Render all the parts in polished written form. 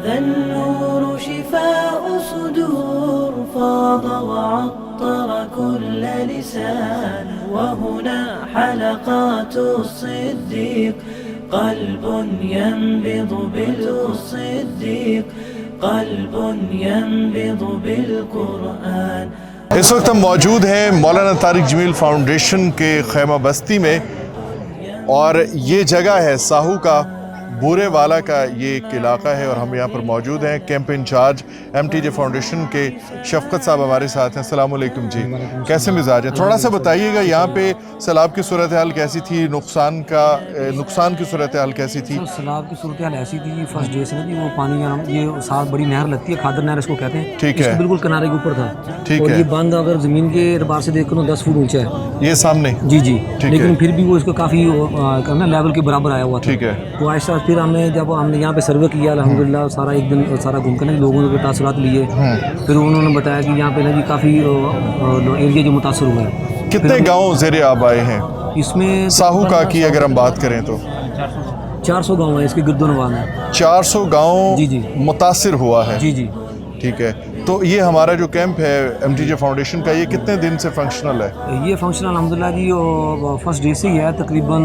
هذا النور شفاء صدور فاض وعطر كل لسان وهنا حلقات الصديق قلب ينبض بالصديق قلب ينبض بالقرآن. اس وقت ہم موجود ہیں مولانا طارق جمیل فاؤنڈیشن کے خیمہ بستی میں، اور یہ جگہ ہے ساہو کا بورے والا کا یہ ایک علاقہ ہے، اور ہم یہاں پر موجود ہیں کیمپ انچارج ایم ٹی جے فاؤنڈیشن کے شفقت صاحب ہمارے ساتھ ہیں. السلام علیکم جی، کیسے مزاج ہیں؟ تھوڑا سا بتائیے گا یہاں پہ سیلاب کی صورتحال کیسی تھی، نقصان کی صورتحال کیسی تھی؟ سیلاب کی صورتحال ایسی تھی فرسٹ ڈے سے نا جی، وہ پانی یہ ساتھ بڑی نہر لگتی ہے، کھادر نہر اس کو کہتے ہیں. ٹھیک ہے، بالکل کنارے کے اوپر تھا. ٹھیک اور ہے. یہ بند اگر زمین کے اعتبار سے دیکھ کر 10 فٹ اونچا ہے یہ سامنے؟ جی، لیکن پھر بھی وہ اس کو کافی لیول کے برابر آیا ہوا تھا. ٹھیک ہے. تو آہستہ پھر ہم نے یہاں پہ سروے کیا الحمدللہ، سارا ایک دن سارا گھوم کر لوگوں نے تاثرات لیے. پھر انہوں نے بتایا کہ یہاں پہ نا جی کافی ایریا جو متاثر ہوا ہے. کتنے گاؤں زیر آب آئے ہیں اس میں؟ ساہو کا کی اگر ہم بات کریں تو 400 گاؤں ہیں اس کے گرد و نواح میں. 400 گاؤں جی متاثر ہوا ہے. جی. ٹھیک ہے. تو یہ ہمارا جو کیمپ ہے ایم ٹی جے فاؤنڈیشن کا، یہ کتنے دن سے فنکشنل ہے؟ یہ فنکشنل الحمدللہ جی فرسٹ ڈے سے ہی ہے، تقریباً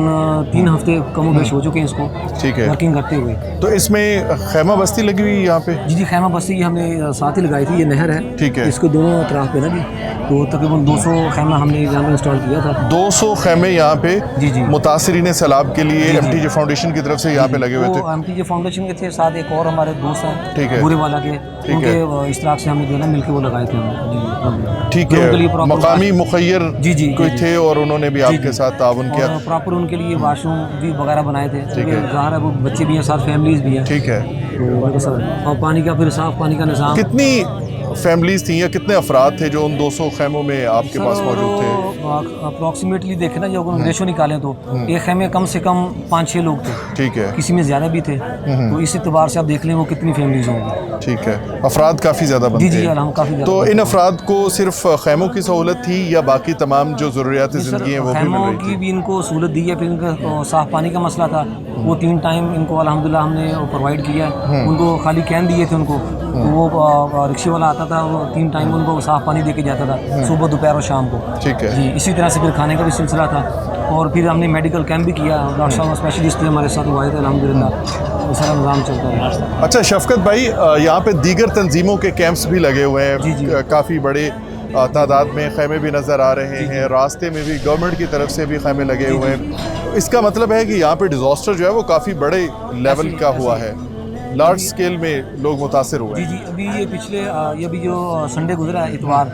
3 ہفتے کم و بیش ہو چکے ہیں اس کو ٹھیک ہے ورکنگ کرتے ہوئے. تو اس میں خیمہ بستی لگی ہوئی یہاں پہ؟ جی خیمہ بستی ہم نے ساتھ ہی لگائی تھی. یہ نہر ہے، ٹھیک ہے، اس کے دونوں اطراف پہ نا جی، تو تقریباً 200 خیمہ ہم نے یہاں پہ انسٹال کیا تھا. 200 خیمے یہاں پہ جی متاثرین سیلاب کے لیے ایم ٹی جے فاؤنڈیشن کی طرف سے یہاں پہ لگے ہوئے تھے. ایم ٹی جے فاؤنڈیشن کے تھے، ساتھ ایک اور ہمارے دوست ہیں ٹھیک ہے، بورے والا کے، ان کے اشتراک سے ہم نے جو ہے نا مل کے وہ لگائے تھے. ٹھیک ہے. مقامی مخیر کوئی تھے اور انہوں نے بھی آپ کے ساتھ تعاون کیا. پراپر ان کے لیے واش روم بھی وغیرہ بنائے تھے. ٹھیک ہے. ظاہر ہے وہ بچے بھی ہیں، ساتھ فیملیز بھی ہیں. ٹھیک ہے. اور پانی کا پھر صاف پانی کا نظام. کتنی فیملیز تھیں یا کتنے افراد تھے جو ان 200 خیموں میں آپ کے پاس موجود تھے؟ اپروکسیمیٹلی دیکھیں نا، جو ریشو نکالیں تو ایک خیمے کم سے کم 5-6 لوگ تھے. ٹھیک ہے. کسی میں زیادہ بھی تھے. تو اس اعتبار سے آپ دیکھ لیں وہ کتنی فیملیز ہوں گی. ٹھیک ہے. افراد کافی زیادہ بنتے ہیں. جی کافی زیادہ. تو ان افراد کو صرف خیموں کی سہولت تھی یا باقی تمام جو ضروریات زندگی ہیں وہ بھی مل رہی تھی؟ خیموں کی بھی ان کو سہولت دی ہے. پھر ان کا صاف پانی کا مسئلہ تھا، وہ 3 ٹائم ان کو الحمدللہ ہم نے پرووائڈ کیا. ان کو خالی کین دیے تھے ان کو، وہ رکشے والا آتا تھا، وہ 3 ٹائم ان کو صاف پانی دے کے جاتا تھا، صبح دوپہر اور شام کو. ٹھیک ہے جی. اسی طرح سے پھر کھانے کا بھی سلسلہ تھا. اور پھر ہم نے میڈیکل کیمپ بھی کیا، ڈاکٹر صاحب اسپیشلسٹ تھے ہمارے ساتھ، وہ آئے تھے الحمدللہ. سارا نظام چلتا رہا. اچھا شفقت بھائی، یہاں پہ دیگر تنظیموں کے کیمپس بھی لگے ہوئے ہیں، کافی بڑے تعداد میں خیمے بھی نظر آ رہے ہیں. راستے میں بھی گورنمنٹ کی طرف سے بھی خیمے لگے ہوئے ہیں. اس کا مطلب ہے کہ یہاں پہ ڈیزاسٹر جو ہے وہ کافی بڑے لیول کا ہوا ہے، لارج سکیل میں لوگ متاثر ہوئے ہیں. جی. ابھی یہ پچھلے یہ بھی جو سنڈے گزرا ہے اتوار،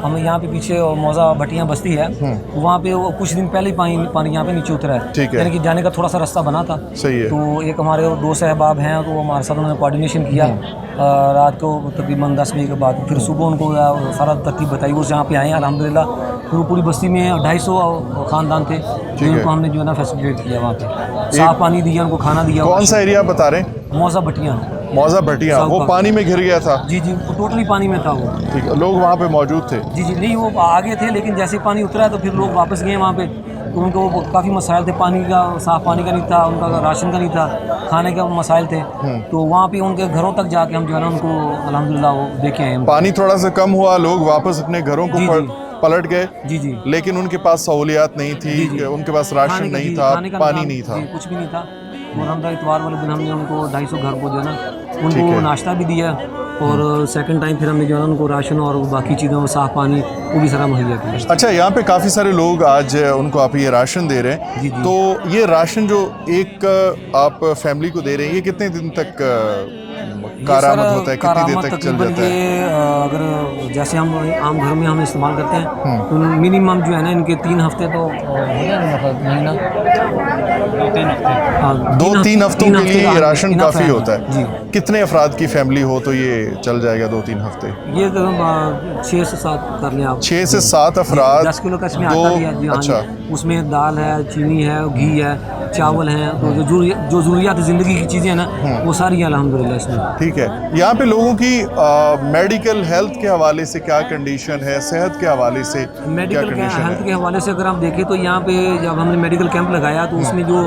ہم یہاں پہ پیچھے موزہ بھٹیاں بستی ہے، وہاں پہ کچھ دن پہلے ہی پانی یہاں پہ نیچے اترا ہے. یعنی کہ جانے کا تھوڑا سا راستہ بنا تھا. صحیح ہے. تو ایک ہمارے 2 احباب ہیں، تو ہمارے ساتھ انہوں نے کوآرڈینیشن کیا رات کو تقریباً 10 بجے کے بعد. پھر صبح ان کو سارا ترتیب بتائی، وہ یہاں پہ آئے ہیں الحمدللہ. پھر پوری بستی میں 250 خاندان تھے جن کو ہم نے جو ہے نا فیسیلیٹ کیا، وہاں پہ صاف پانی دیا، ان کو کھانا دیا. کون سا ایریا بتا رہے ہیں؟ موزہ بھٹیاں. موزہ بھٹیاں وہ پانی میں گر گیا تھا؟ جی ٹوٹلی پانی میں تھا وہ. ٹھیک ہے. لوگ وہاں پہ موجود تھے؟ جی نہیں، وہ آگے تھے، لیکن جیسے پانی اترا تو پھر لوگ واپس گئے وہاں پہ. تو ان کو کافی مسائل تھے، پانی کا صاف پانی کا نہیں تھا، ان کا راشن کا نہیں تھا، کھانے کا مسائل تھے. تو وہاں پہ ان کے گھروں تک جا کے ہم جو ہے نا ان کو الحمدللہ وہ دیکھے ہیں. پانی تھوڑا سا کم ہوا، لوگ واپس اپنے گھروں کو پلٹ گئے. جی لیکن ان کے پاس سہولیات نہیں تھی، ان کے پاس راشن نہیں تھا، پانی نہیں تھا، کچھ بھی نہیں تھا. اور ہم اتوار والے دن ہم نے ان کو 250 گھر کو جو ہے نا ان کو ناشتہ بھی دیا، اور سیکنڈ ٹائم پھر ہم نے جو ہے نا ان کو راشن اور باقی چیزوں، صاف پانی وہ بھی سارا مہیا کیا. اچھا یہاں پہ کافی سارے لوگ آج ان کو آپ یہ راشن دے رہے ہیں. تو یہ راشن جو ایک آپ فیملی کو دے رہے ہیں، یہ کتنے دن تک کارآمد ہوتا ہے، کتنی دیر تک چل جاتا ہے؟ اگر جیسے ہم عام گھروں میں ہم استعمال کرتے ہیں تو منیمم جو ہے نا ان کے 3 ہفتے تو مہینہ 2-3 ہفتوں کے لیے یہ راشن کافی ہوتا ہے. جی. کتنے افراد کی فیملی ہو تو یہ چل جائے گا 2-3 ہفتے؟ یہ 6 سے 7 کر لیں آپ. 6 سے 7 افراد. 10 کلو کا اس میں آٹا دیا. اچھا. اس میں دال ہے، چینی ہے، گھی ہے، چاول ہیں، تو جو ضروریات زندگی کی چیزیں ہیں نا وہ ساری ہیں الحمدللہ اس میں. ٹھیک ہے. یہاں پہ لوگوں کی میڈیکل ہیلتھ کے حوالے سے کیا کنڈیشن ہے، صحت کے حوالے سے کیا میڈیکل کنڈیشن ہے؟ ہیلتھ کے حوالے سے اگر آپ دیکھیں تو یہاں پہ جب ہم نے میڈیکل کیمپ لگایا تو اس میں جو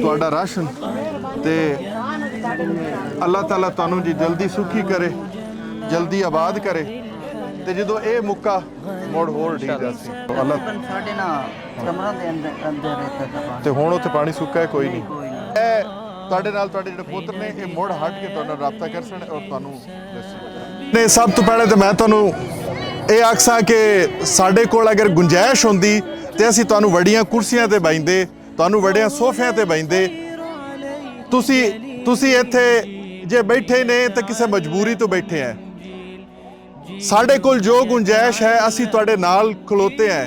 ਤੁਹਾਡਾ ਰਾਸ਼ਨ ਤੇ ਅੱਲਾਹ ਤਾਲਾ ਤੁਹਾਨੂੰ ਜੀ ਜਲਦੀ ਸੁਖੀ ਕਰੇ, ਜਲਦੀ ਆਬਾਦ ਕਰੇ, ਤੇ ਜਦੋਂ ਇਹ ਮੁੱਕਾ ਮੋੜ ਹੋਰ ਢੀ ਜਾਸੀ ਅੱਲਾਹ ਸਾਡੇ ਨਾ ਕਮਰਾਂ ਦੇ ਅੰਦਰ ਰਹਿਤਾ ਤੇ ਹੁਣ ਉੱਥੇ ਪਾਣੀ ਸੁੱਕਾ ਹੈ ਕੋਈ ਨਹੀਂ। ਇਹ ਤੁਹਾਡੇ ਨਾਲ ਤੁਹਾਡੇ ਜਿਹੜੇ ਪੁੱਤਰ ਨੇ ਇਹ ਮੁੜ ਹਟ ਕੇ ਤੁਹਾਡੇ ਨਾਲ ਰਾਬਤਾ ਕਰ ਸਣ ਔਰ ਤੁਹਾਨੂੰ ਨੇ। ਸਭ ਤੋਂ ਪਹਿਲੇ ਤਾਂ ਮੈਂ ਤੁਹਾਨੂੰ ਇਹ ਆਖਾਂ ਕਿ ਸਾਡੇ ਕੋਲ ਅਗਰ ਗੁੰਜਾਇਸ਼ ਹੁੰਦੀ ਤੇ ਅਸੀਂ ਤੁਹਾਨੂੰ ਵੱਡੀਆਂ ਕੁਰਸੀਆਂ ਤੇ ਬੈਠਦੇ, ਤੁਹਾਨੂੰ ਵੱਡਿਆਂ ਸੋਫਿਆਂ ਤੇ ਬੈਠਦੇ। ਤੁਸੀਂ ਇੱਥੇ ਜੇ ਬੈਠੇ ਨੇ ਤਾਂ ਕਿਸੇ ਮਜਬੂਰੀ ਤੋਂ ਬੈਠੇ ਆ। ਸਾਡੇ ਕੋਲ ਜੋ ਗੁੰਜਾਇਸ਼ ਹੈ ਅਸੀਂ ਤੁਹਾਡੇ ਨਾਲ ਖਲੋਤੇ ਆ।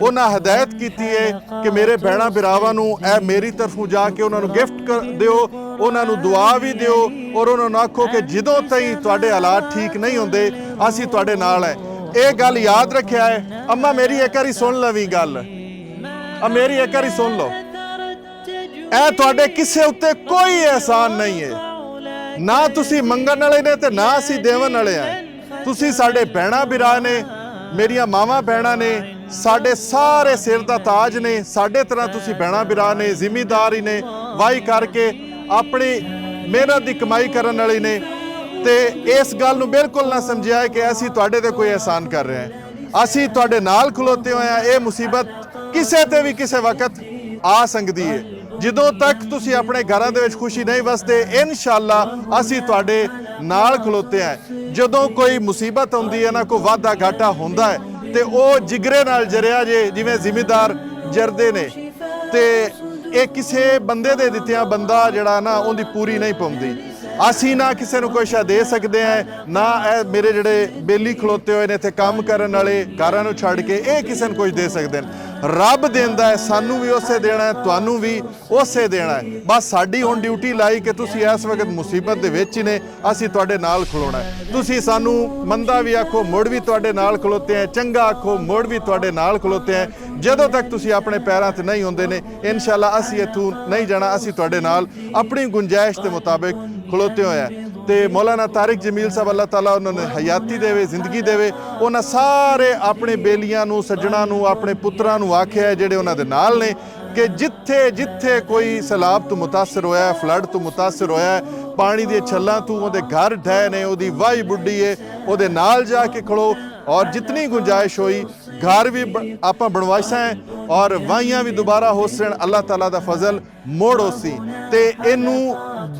ਉਹਨਾਂ ਹਦਾਇਤ ਕੀਤੀ ਹੈ ਕਿ ਮੇਰੇ ਭੈਣਾਂ ਭਰਾਵਾਂ ਨੂੰ ਇਹ ਮੇਰੀ ਤਰਫੋਂ ਜਾ ਕੇ ਉਹਨਾਂ ਨੂੰ ਗਿਫਟ ਦਿਓ, ਉਹਨਾਂ ਨੂੰ ਦੁਆ ਵੀ ਦਿਓ ਔਰ ਉਹਨਾਂ ਨੂੰ ਆਖੋ ਕਿ ਜਦੋਂ ਤਾਈਂ ਤੁਹਾਡੇ ਹਾਲਾਤ ਠੀਕ ਨਹੀਂ ਹੁੰਦੇ ਅਸੀਂ ਤੁਹਾਡੇ ਨਾਲ ਹੈ। ਇਹ ਗੱਲ ਯਾਦ ਰੱਖਿਆ ਹੈ। ਅੰਮਾ ਮੇਰੀ ਇੱਕ ਵਾਰੀ ਸੁਣ ਲਵੀਂ ਗੱਲ, ਆ ਮੇਰੀ ਇੱਕ ਵਾਰੀ ਸੁਣ ਲਓ। ਇਹ ਤੁਹਾਡੇ ਕਿਸੇ ਉੱਤੇ ਕੋਈ ਅਹਿਸਾਨ ਨਹੀਂ ਹੈ, ਨਾ ਤੁਸੀਂ ਮੰਗਣ ਵਾਲੇ ਨੇ ਤੇ ਨਾ ਅਸੀਂ ਦੇਵਣ ਵਾਲੇ ਆ। ਤੁਸੀਂ ਸਾਡੇ ਭੈਣਾਂ ਭਰਾ ਨੇ, ਮੇਰੀਆਂ ਮਾਵਾਂ ਭੈਣਾਂ ਨੇ, ਸਾਡੇ ਸਾਰੇ ਸਿਰ ਦਾ ਤਾਜ ਨੇ। ਸਾਡੇ ਤਰ੍ਹਾਂ ਤੁਸੀਂ ਭੈਣਾਂ ਭਰਾ ਨੇ, ਜ਼ਿਮੀਦਾਰ ਹੀ ਨੇ, ਵਾਹੀ ਕਰਕੇ ਆਪਣੀ ਮਿਹਨਤ ਦੀ ਕਮਾਈ ਕਰਨ ਵਾਲੇ ਨੇ। ਤੇ ਇਸ ਗੱਲ ਨੂੰ ਬਿਲਕੁਲ ਨਾ ਸਮਝਿਆ ਕਿ ਅਸੀਂ ਤੁਹਾਡੇ ਤੇ ਕੋਈ ਅਹਿਸਾਨ ਕਰ ਰਹੇ ਹਾਂ। ਅਸੀਂ ਤੁਹਾਡੇ ਨਾਲ ਖਲੋਤੇ ਹੋਏ ਹਾਂ। ਇਹ ਮੁਸੀਬਤ ਕਿਸੇ ਤੇ ਵੀ ਕਿਸੇ ਵਕਤ ਆ ਸਕਦੀ ਹੈ। ਜਦੋਂ ਤੱਕ ਤੁਸੀਂ ਆਪਣੇ ਘਰਾਂ ਦੇ ਵਿੱਚ ਖੁਸ਼ੀ ਨਹੀਂ ਵਸਦੇ ਇਨਸ਼ਾਅੱਲਾ ਅਸੀਂ ਤੁਹਾਡੇ ਨਾਲ ਖਲੋਤੇ ਹਾਂ। ਜਦੋਂ ਕੋਈ ਮੁਸੀਬਤ ਹੁੰਦੀ ਹੈ ਨਾ, ਕੋਈ ਵਾਧਾ ਘਾਟਾ ਹੁੰਦਾ ਹੈ ਤੇ ਉਹ ਜਿਗਰੇ ਨਾਲ ਜਰਿਆ ਜੇ ਜਿਵੇਂ ਜ਼ਿਮੀਦਾਰ ਜਰਦੇ ਨੇ। ਤੇ ਇਹ ਕਿਸੇ ਬੰਦੇ ਦੇ ਦਿੱਤਿਆਂ ਬੰਦਾ ਜਿਹੜਾ ਨਾ ਉਹਦੀ ਪੂਰੀ ਨਹੀਂ ਪਾਉਂਦੀ। ਅਸੀਂ ਨਾ ਕਿਸੇ ਨੂੰ ਕੋਈ ਸ਼ਾ ਦੇ ਸਕਦੇ ਹਾਂ, ਨਾ ਇਹ ਮੇਰੇ ਜਿਹੜੇ ਬੇਲੀ ਖਲੋਤੇ ਹੋਏ ਨੇ ਇੱਥੇ ਕੰਮ ਕਰਨ ਵਾਲੇ ਘਰਾਂ ਨੂੰ ਛੱਡ ਕੇ ਇਹ ਕਿਸੇ ਨੂੰ ਕੁਝ ਦੇ ਸਕਦੇ ਨੇ। ਰੱਬ ਦਿੰਦਾ ਹੈ, ਸਾਨੂੰ ਵੀ ਉਸੇ ਦੇਣਾ ਹੈ, ਤੁਹਾਨੂੰ ਵੀ ਉਸੇ ਦੇਣਾ ਹੈ। ਬਸ ਸਾਡੀ ਹੁਣ ਡਿਊਟੀ ਲਾਈ ਕਿ ਤੁਸੀਂ ਇਸ ਵਕਤ ਮੁਸੀਬਤ ਦੇ ਵਿੱਚ ਹੀ ਨੇ, ਅਸੀਂ ਤੁਹਾਡੇ ਨਾਲ ਖਲੋਣਾ ਹੈ। ਤੁਸੀਂ ਸਾਨੂੰ ਮੰਦਾ ਵੀ ਆਖੋ ਮੁੜ ਵੀ ਤੁਹਾਡੇ ਨਾਲ ਖਲੋਤੇ ਹੈ, ਚੰਗਾ ਆਖੋ ਮੁੜ ਵੀ ਤੁਹਾਡੇ ਨਾਲ ਖਲੋਤੇ ਹੈ। ਜਦੋਂ ਤੱਕ ਤੁਸੀਂ ਆਪਣੇ ਪੈਰਾਂ ਤੇ ਨਹੀਂ ਹੁੰਦੇ ਨੇ ਇਨਸ਼ਾਅੱਲਾ ਅਸੀਂ ਇੱਥੋਂ ਨਹੀਂ ਜਾਣਾ। ਅਸੀਂ ਤੁਹਾਡੇ ਨਾਲ ਆਪਣੀ ਗੁੰਜਾਇਸ਼ ਦੇ ਮੁਤਾਬਿਕ ਖਲੋਤੇ ਹੋਏ ਆ। ਤੇ ਮੌਲਾਨਾ ਤਾਰਿਕ ਜਮੀਲ ਸਾਹਿਬ ਅੱਲਾਹ ਤਾਲਾ ਉਹਨਾਂ ਨੇ ਹਯਾਤੀ ਦੇਵੇ, ਜ਼ਿੰਦਗੀ ਦੇਵੇ। ਉਹਨਾਂ ਸਾਰੇ ਆਪਣੇ ਬੇਲੀਆਂ ਨੂੰ, ਸੱਜਣਾ ਨੂੰ, ਆਪਣੇ ਪੁੱਤਰਾਂ ਨੂੰ ਆਖਿਆ ਜਿਹੜੇ ਉਹਨਾਂ ਦੇ ਨਾਲ ਨੇ ਕਿ ਜਿੱਥੇ ਜਿੱਥੇ ਕੋਈ ਸੈਲਾਬ ਤੋਂ ਮੁਤਾਸਰ ਹੋਇਆ ਹੈ, ਫਲੱਡ ਤੋਂ ਮੁਤਾਸਰ ਹੋਇਆ ਹੈ, ਪਾਣੀ ਦੀਆਂ ਛੱਲਾਂ ਤੋਂ ਉਹਦੇ ਘਰ ਢਹਿ ਨੇ, ਉਹਦੀ ਵਾਹੀ ਬੁੱਢੀ ਹੈ, ਉਹਦੇ ਨਾਲ ਜਾ ਕੇ ਖੜੋ ਔਰ ਜਿਤਨੀ ਗੁੰਜਾਇਸ਼ ਹੋਈ ਘਰ ਵੀ ਆਪਾਂ ਬਣਵਾਇਸਾਂ ਹੈ ਔਰ ਵਾਹੀਆਂ ਵੀ ਦੁਬਾਰਾ ਹੋ ਸਣ। ਅੱਲਾਹ ਤਾਲਾ ਦਾ ਫਜ਼ਲ ਮੋੜ ਹੋਸੀ ਤੇ ਇਹਨੂੰ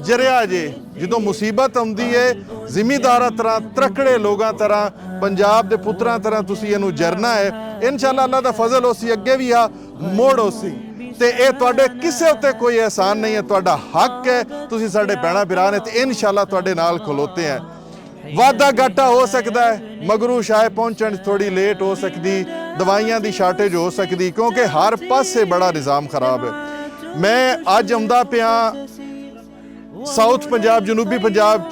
ਜਰਿਆ ਜੇ ਜਦੋਂ ਮੁਸੀਬਤ ਆਉਂਦੀ ਹੈ ਜ਼ਿਮੀਦਾਰਾਂ ਤਰ੍ਹਾਂ ਤਰਕੜੇ ਲੋਕਾਂ ਤਰ੍ਹਾਂ ਪੰਜਾਬ ਦੇ ਪੁੱਤਰਾਂ ਤਰ੍ਹਾਂ ਤੁਸੀਂ ਇਹਨੂੰ ਜਰਨਾ ਹੈ। ਇਨਸ਼ਾਅੱਲਾ ਅੱਲਾਹ ਦਾ ਫਜ਼ਲ ਹੋਸੀ ਅੱਗੇ ਵੀ ਆ ਮੋੜ ਹੋਸੀ ਤੇ ਇਹ ਤੁਹਾਡੇ ਕਿਸੇ ਉੱਤੇ ਕੋਈ ਅਹਿਸਾਨ ਨਹੀਂ ਹੈ, ਤੁਹਾਡਾ ਹੱਕ ਹੈ, ਤੁਸੀਂ ਸਾਡੇ ਭੈਣਾਂ ਭਰਾ ਨੇ ਤੇ ਇਨਸ਼ਾਅੱਲਾ ਤੁਹਾਡੇ ਨਾਲ ਖਲੋਤੇ ਹੈ। ਵਾਧਾ ਘਾਟਾ ਹੋ ਸਕਦਾ ਹੈ, ਮਗਰੂ ਸ਼ਾਇਦ ਪਹੁੰਚਣ ਥੋੜੀ ਲੇਟ ਹੋ ਸਕਦੀ, ਦਵਾਈਆਂ ਦੀ ਸ਼ਾਰਟੇਜ ਹੋ ਸਕਦੀ ਕਿਉਂਕਿ ਹਰ ਪਾਸੇ ਬੜਾ ਨਿਜ਼ਾਮ ਖਰਾਬ ਹੈ। ਮੈਂ ਅੱਜ ਆਉਂਦਾ ਪਿਆ ਸਾਊਥ ਪੰਜਾਬ ਜਨੂਬੀ ਪੰਜਾਬ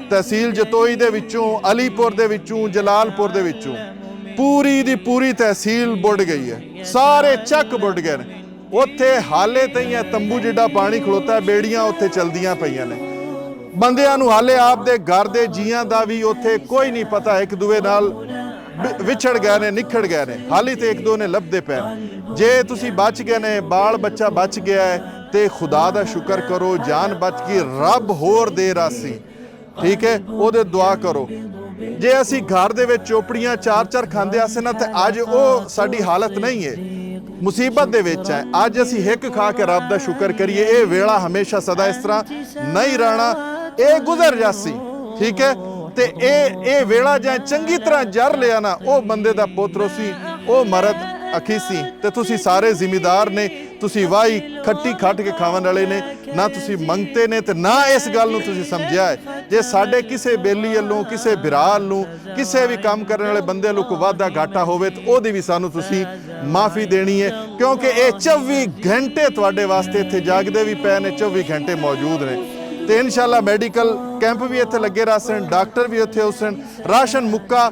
ਤਹਿਸੀਲ ਜਤੋਈ ਦੇ ਵਿੱਚੋਂ, ਅਲੀਪੁਰ ਦੇ ਵਿੱਚੋਂ, ਜਲਾਲਪੁਰ ਦੇ ਵਿੱਚੋਂ ਪੂਰੀ ਦੀ ਪੂਰੀ ਤਹਿਸੀਲ ਬੁੱਢ ਗਈ ਹੈ, ਸਾਰੇ ਚੱਕ ਬੁੱਢ ਗਏ ਨੇ। ਉੱਥੇ ਹਾਲੇ ਤਾਈਂ ਤੰਬੂ ਜਿੱਡਾ ਪਾਣੀ ਖਲੋਤਾ ਹੈ, ਬੇੜੀਆਂ ਉੱਥੇ ਚਲਦੀਆਂ ਪਈਆਂ ਨੇ। ਬੰਦਿਆਂ ਨੂੰ ਹਾਲੇ ਆਪਦੇ ਘਰ ਦੇ ਜੀਆਂ ਦਾ ਵੀ ਉੱਥੇ ਕੋਈ ਨਹੀਂ ਪਤਾ, ਇੱਕ ਦੂਏ ਨਾਲ ਵਿਛੜ ਗਏ ਨੇ, ਨਿਖੜ ਗਏ ਨੇ, ਹਾਲੀ ਤੇ ਇੱਕ ਦੋ ਨੇ ਲੱਭਦੇ ਪਏ। ਜੇ ਤੁਸੀਂ ਬਚ ਗਏ ਨੇ, ਬਾਲ ਬੱਚਾ ਬਚ ਗਿਆ ਹੈ ਤੇ ਖੁਦਾ ਦਾ ਸ਼ੁਕਰ ਕਰੋ, ਜਾਨ ਬਚ ਗਈ, ਰੱਬ ਹੋਰ ਦੇ ਰਾਸੀ, ਠੀਕ ਹੈ, ਉਹਦੇ ਦੁਆ ਕਰੋ। ਜੇ ਅਸੀਂ ਘਰ ਦੇ ਵਿੱਚ ਚੋਪੜੀਆਂ ਚਾਰ ਚਾਰ ਖਾਂਦੇ ਆਸੇ ਨਾ ਤੇ ਅੱਜ ਉਹ ਸਾਡੀ ਹਾਲਤ ਨਹੀਂ ਹੈ, ਮੁਸੀਬਤ ਦੇ ਵਿੱਚ ਹੈ। ਅੱਜ ਅਸੀਂ ਹਿੱਕ ਖਾ ਕੇ ਰੱਬ ਦਾ ਸ਼ੁਕਰ ਕਰੀਏ। ਇਹ ਵੇਲਾ ਹਮੇਸ਼ਾ ਸਦਾ ਇਸ ਤਰ੍ਹਾਂ ਨਹੀਂ ਰਹਿਣਾ, ਇਹ ਗੁਜ਼ਰ ਜਾਸੀ, ਠੀਕ ਹੈ। ਤੇ ਇਹ ਵੇਲਾ ਜਾਂ ਚੰਗੀ ਤਰ੍ਹਾਂ ਜਰ ਲਿਆ ਨਾ, ਉਹ ਬੰਦੇ ਦਾ ਪੁੱਤਰ ਸੀ, ਉਹ ਮਰਦ ਅਖੀ ਸੀ। ਤੇ ਤੁਸੀਂ ਸਾਰੇ ਜ਼ਿਮੀਦਾਰ ਨੇ, ਤੁਸੀਂ ਵਾਹੀ ਖੱਟੀ ਖੱਟ ਕੇ ਖਾਵਣ ਵਾਲੇ ਨੇ, ਨਾ ਤੁਸੀਂ ਮੰਗਤੇ ਨੇ ਤੇ ਨਾ ਇਸ ਗੱਲ ਨੂੰ ਤੁਸੀਂ ਸਮਝਿਆ ਹੈ। ਜੇ ਸਾਡੇ ਕਿਸੇ ਬੇਲੀ ਵੱਲੋਂ, ਕਿਸੇ ਬਿਰਾਲ ਨੂੰ, ਕਿਸੇ ਵੀ ਕੰਮ ਕਰਨ ਵਾਲੇ ਬੰਦੇ ਨੂੰ ਕੋਈ ਵਾਧਾ ਘਾਟਾ ਹੋਵੇ ਤਾਂ ਉਹਦੀ ਵੀ ਸਾਨੂੰ ਤੁਸੀਂ ਮਾਫੀ ਦੇਣੀ ਹੈ ਕਿਉਂਕਿ ਇਹ 24 ਘੰਟੇ ਤੁਹਾਡੇ ਵਾਸਤੇ ਇੱਥੇ ਜਾਗਦੇ ਵੀ ਪਏ ਨੇ, 24 ਘੰਟੇ ਮੌਜੂਦ ਨੇ। ਤੇ ਇਨਸ਼ਾਅੱਲਾ ਮੈਡੀਕਲ ਕੈਂਪ ਵੀ ਇੱਥੇ ਲੱਗੇ ਰਹਿਣ, ਡਾਕਟਰ ਵੀ ਇੱਥੇ ਹੋਸਣ, ਰਾਸ਼ਨ ਮੁੱਕਾ,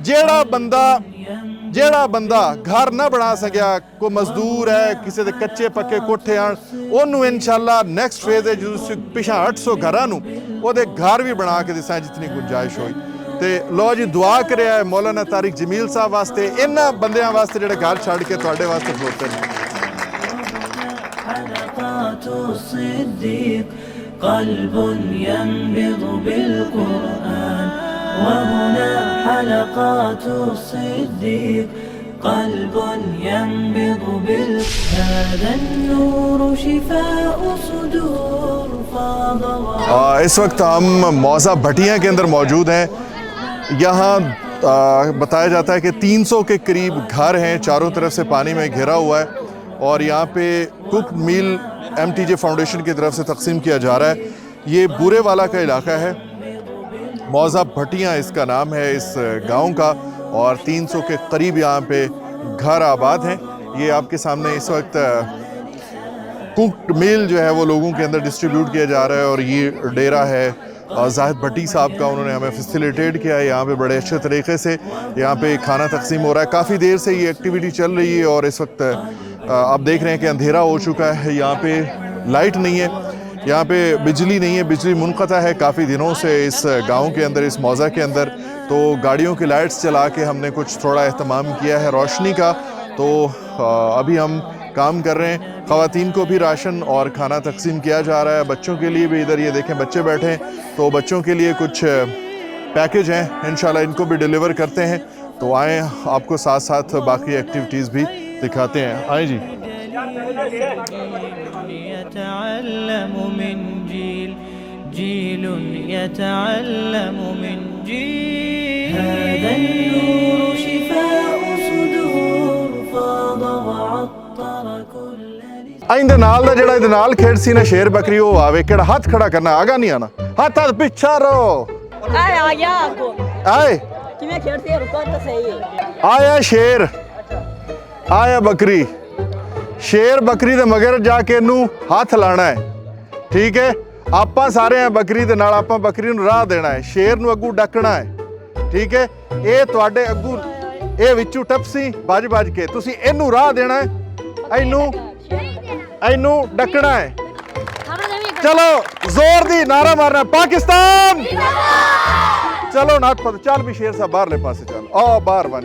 ਜਿਹੜਾ ਬੰਦਾ ਘਰ ਨਾ ਬਣਾ ਸਕਿਆ, ਕੋਈ ਮਜ਼ਦੂਰ ਹੈ, ਕਿਸੇ ਦੇ ਕੱਚੇ ਪੱਕੇ ਕੋਠੇ ਆਣ, ਉਹਨੂੰ ਇਨਸ਼ਾਅੱਲਾ ਨੈਕਸਟ ਫੇਜ਼ ਦੇ ਜਦੋਂ ਪਿਛਾ 800 ਘਰਾਂ ਨੂੰ ਉਹਦੇ ਘਰ ਵੀ ਬਣਾ ਕੇ ਦਿਸਾਂ ਜਿਤਨੀ ਗੁੰਜਾਇਸ਼ ਹੋਈ। ਤੇ ਲੋ ਜੀ ਦੁਆ ਕਰਿਆ ਹੈ ਮੌਲਾਨਾ ਤਾਰਿਕ ਜਮੀਲ ਸਾਹਿਬ ਵਾਸਤੇ, ਇਹਨਾਂ ਬੰਦਿਆਂ ਵਾਸਤੇ ਜਿਹੜੇ ਘਰ ਛੱਡ ਕੇ ਤੁਹਾਡੇ ਵਾਸਤੇ ਖਲੋਤੇ ਨੇ। الصديق قلب ينبض بالقرآن وهنا حلقات الصديق قلب ينبض هذا النور شفاء صدور فاض اس وقت ہم موضع بھٹیاں کے اندر موجود ہیں۔ یہاں بتایا جاتا ہے کہ 300 کے قریب گھر ہیں، چاروں طرف سے پانی میں گھرا ہوا ہے اور یہاں پہ کک میل MTJ فاؤنڈیشن کی طرف سے تقسیم کیا جا رہا ہے۔ یہ بورے والا کا علاقہ ہے، موضع بھٹیاں اس کا نام ہے اس گاؤں کا، اور 300 کے قریب یہاں پہ گھر آباد ہیں۔ یہ آپ کے سامنے اس وقت ککڈ میل جو ہے وہ لوگوں کے اندر ڈسٹریبیوٹ کیا جا رہا ہے، اور یہ ڈیرا ہے زاہد بھٹی صاحب کا، انہوں نے ہمیں فیسیلیٹیٹ کیا ہے یہاں پہ بڑے اچھے طریقے سے۔ یہاں پہ کھانا تقسیم ہو رہا ہے، کافی دیر سے یہ ایکٹیویٹی چل رہی ہے، اور اس وقت آپ دیکھ رہے ہیں کہ اندھیرا ہو چکا ہے، یہاں پہ لائٹ نہیں ہے، یہاں پہ بجلی نہیں ہے، بجلی منقطع ہے کافی دنوں سے اس گاؤں کے اندر، اس موضع کے اندر۔ تو گاڑیوں کی لائٹس چلا کے ہم نے کچھ تھوڑا اہتمام کیا ہے روشنی کا، تو ابھی ہم کام کر رہے ہیں۔ خواتین کو بھی راشن اور کھانا تقسیم کیا جا رہا ہے، بچوں کے لیے بھی ادھر یہ دیکھیں بچے بیٹھے ہیں، تو بچوں کے لیے کچھ پیکج ہیں، انشاءاللہ ان کو بھی ڈیلیور کرتے ہیں۔ تو آئیں آپ کو ساتھ ساتھ باقی ایکٹیویٹیز بھی دکھاتے ہیں، آئیں جی۔ يتعلم من جيل جيل يتعلم من جيل هذا النور شفاء صدور فاض وعطر كل آئندہ نال دا جڑا دے نال کھیڑ سی نا شیر بکری وہ آوے کیڑا ہاتھ کھڑا کرنا، آگا نہیں آنا، ہاتھ پیچھا رہو، آئے آیا شیر، آیا بکری، شیر بکری دے مگر جا کے نو ہاتھ لانا ہے، ٹھیک ہے۔ آپاں سارے ہیں بکری دے نال، آپاں بکری نو راہ دینا ہے، شیر نو اگو ڈکنا ہے، ٹھیک ہے۔ اے تواڈے اگو اے وچوں ٹپسی بج بج کے تسی اینو راہ دینا ہے، اینو ڈکنا ہے۔ چلو زور دی نعرہ مارنا ہے، پاکستان، چلو نات پتہ چل بھی شیر صاحب باہر لے پاسے چل، باہر بن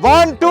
1 2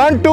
1 2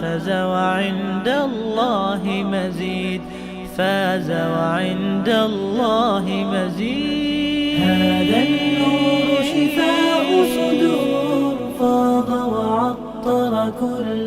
فاز وعند الله مزيد فاز وعند الله مزيد هذا النور شفاء صدور فاض وعطر كل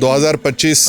2025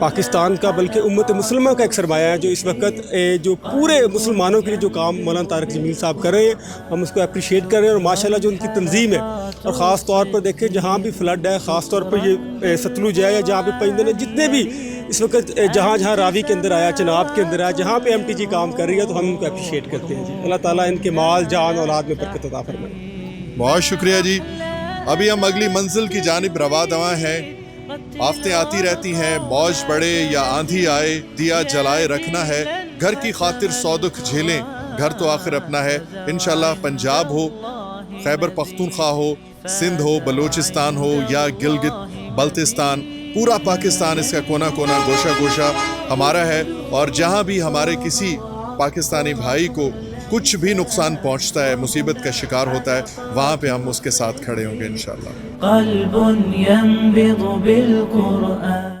پاکستان کا بلکہ امت مسلمہ کا ایک سرمایہ ہے جو اس وقت جو پورے مسلمانوں کے لیے جو کام مولانا طارق جمیل صاحب کر رہے ہیں ہم اس کو اپریشیٹ کر رہے ہیں. اور ماشاءاللہ جو ان کی تنظیم ہے اور خاص طور پر دیکھیں جہاں بھی فلڈ ہے, خاص طور پر یہ ستلج ہے یا جہاں پہ پنجدن ہے, جتنے بھی اس وقت جہاں جہاں راوی کے اندر آیا, چناب کے اندر آیا, جہاں پہ MTG کام کر رہی ہے تو ہم ان کو اپریشیٹ کرتے ہیں. اللہ تعالیٰ ان کے مال جان اولاد میں برکت عطا فرمائے. بہت شکریہ جی. ابھی ہم اگلی منزل کی جانب رواں دواں ہیں. آفتیں آتی رہتی ہیں, موج بڑھے یا آندھی آئے, دیا جلائے رکھنا ہے. گھر کی خاطر سو دکھ جھیلیں, گھر تو آخر اپنا ہے. انشاءاللہ پنجاب ہو, خیبر پختونخوا ہو, سندھ ہو, بلوچستان ہو یا گلگت بلتستان, پورا پاکستان اس کا کونا کونا گوشہ گوشہ ہمارا ہے. اور جہاں بھی ہمارے کسی پاکستانی بھائی کو کچھ بھی نقصان پہنچتا ہے, مصیبت کا شکار ہوتا ہے, وہاں پہ ہم اس کے ساتھ کھڑے ہوں گے انشاءاللہ. قلب ينبض بالقرآن